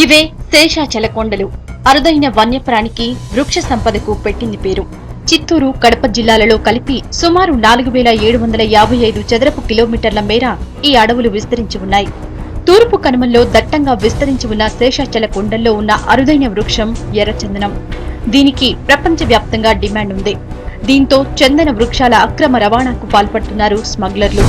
ఇవే శేషాచల కొండలు. అరుదైన వన్యప్రాణికి వృక్ష సంపదకు పెట్టింది పేరు. చిత్తూరు, కడప జిల్లాలలో కలిపి సుమారు 4755 చదరపు కిలోమీటర్ల మేర ఈ అడవులు విస్తరించి ఉన్నాయి. తూర్పు కనుమల్లో దట్టంగా విస్తరించి ఉన్న శేషాచల కొండల్లో ఉన్న అరుదైన వృక్షం ఎర్రచందనం. దీనికి ప్రపంచవ్యాప్తంగా డిమాండ్ ఉంది. దీంతో చందన వృక్షాల అక్రమ రవాణాకు పాల్పడుతున్నారు స్మగ్లర్లు.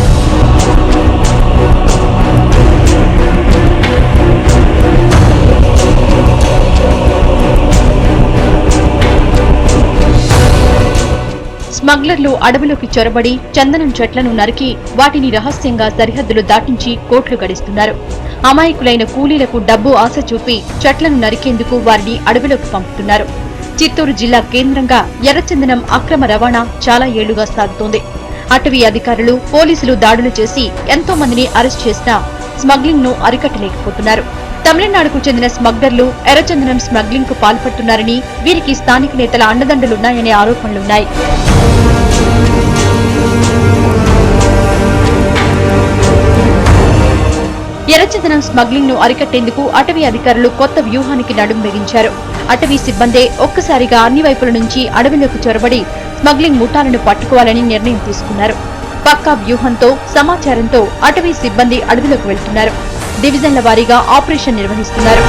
స్మగ్లర్లు అడవిలోకి చొరబడి చందనం చెట్లను నరికి వాటిని రహస్యంగా సరిహద్దులు దాటించి కోట్లు గడిస్తున్నారు. అమాయకులైన కూలీలకు డబ్బు ఆశ చూపి చెట్లను నరికేందుకు వారిని అడవిలోకి పంపుతున్నారు. చిత్తూరు జిల్లా కేంద్రంగా ఎర్రచందనం అక్రమ రవాణా చాలా ఏళ్లుగా సాగుతోంది. అటవీ అధికారులు, పోలీసులు దాడులు చేసి ఎంతో మందిని అరెస్ట్ చేసినా స్మగ్లింగ్ ను అరికట్టలేకపోతున్నారు. తమిళనాడుకు చెందిన స్మగ్లర్లు ఎర్రచందనం స్మగ్లింగ్ కు పాల్పడుతున్నారని, వీరికి స్థానిక నేతల అండదండలున్నాయనే ఆరోపణలున్నాయి. ఎర్రచందనం స్మగ్లింగ్ ను అరికట్టేందుకు అటవీ అధికారులు కొత్త వ్యూహానికి నడుం బిగించారు. అటవీ సిబ్బందే ఒక్కసారిగా అన్ని వైపుల నుంచి అడవిలోకి చొరబడి స్మగ్లింగ్ ముఠాలను పట్టుకోవాలని నిర్ణయం తీసుకున్నారు. పక్కా వ్యూహంతో, సమాచారంతో అటవీ సిబ్బంది అడవిలోకి వెళ్తున్నారు. డివిజన్ల వారీగా ఆపరేషన్ నిర్వహిస్తున్నారు.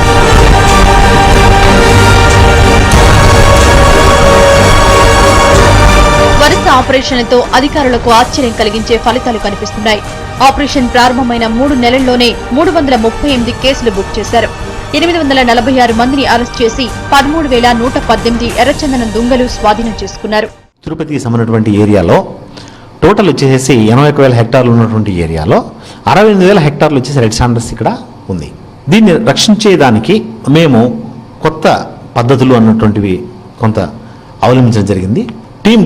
వరుస ఆపరేషన్లతో అధికారులకు ఆశ్చర్యం కలిగించే ఫలితాలు కనిపిస్తున్నాయి. ఆపరేషన్ ప్రారంభమైన 3 నెలల్లోనే 338 కేసులు బుక్ చేశారు. 846 మందిని అరెస్ట్ చేసి 13,118 ఎర్రచందనం దుంగలు స్వాధీనం చేసుకున్నారు. తిరుపతికి సంబంధించినటువంటి ఏరియాలో టోటల్ వచ్చేసి 81,000 హెక్టార్లు ఉన్నటువంటి ఏరియాలో 68,000 హెక్టార్లు వచ్చేసి రెడ్ శాండర్స్ ఇక్కడ ఉంది. దీన్ని రక్షించేదానికి మేము కొత్త పద్ధతులు అన్నటువంటివి కొంత అవలంబించడం జరిగింది.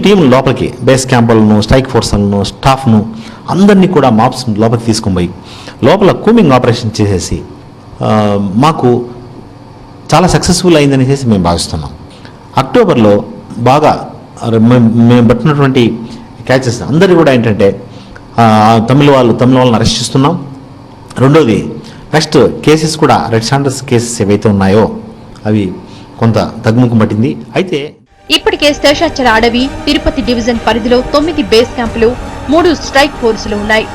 టీం లోపలికి బేస్ క్యాంపులను, స్ట్రైక్ ఫోర్స్లను, స్టాఫ్ను అందరినీ కూడా మాప్స్ లోపలికి తీసుకొని పోయి లోపల కూమింగ్ ఆపరేషన్ చేసేసి మాకు చాలా సక్సెస్ఫుల్ అయిందనేసి మేము భావిస్తున్నాం. అక్టోబర్లో బాగా మేము పట్టినటువంటి క్యాచెస్ అందరూ కూడా ఏంటంటే తమిళ వాళ్ళని అరెస్ట్ చేస్తున్నాం. రెండోది నెక్స్ట్ కేసెస్ కూడా రెడ్ శాండర్స్ కేసెస్ ఏవైతే ఉన్నాయో అవి కొంత తగ్గుముఖం పట్టింది. అయితే ఇప్పటికే శేషాచల అడవి, తిరుపతి డివిజన్ పరిధిలో 9 బేస్ క్యాంపులు, 3 స్ట్రైక్ ఫోర్సులు ఉన్నాయి.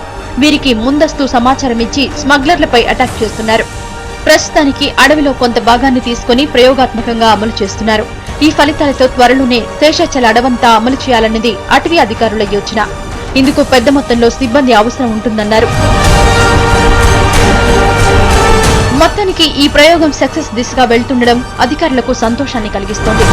వీరికి ముందస్తు సమాచారం ఇచ్చి స్మగ్లర్లపై అటాక్ చేస్తున్నారు. ప్రస్తుతానికి అడవిలో కొంత భాగాన్ని తీసుకుని ప్రయోగాత్మకంగా అమలు చేస్తున్నారు. ఈ ఫలితాలతో త్వరలోనే శేషాచల అడవంతా అమలు చేయాలన్నది అటవీ అధికారుల యోచన. ఇందుకు పెద్ద మొత్తంలో సిబ్బంది అవసరం ఉంటుందన్నారు. మొత్తానికి ఈ ప్రయోగం సక్సెస్ దిశగా వెళ్తుండడం అధికారులకు సంతోషాన్ని కలిగిస్తోంది.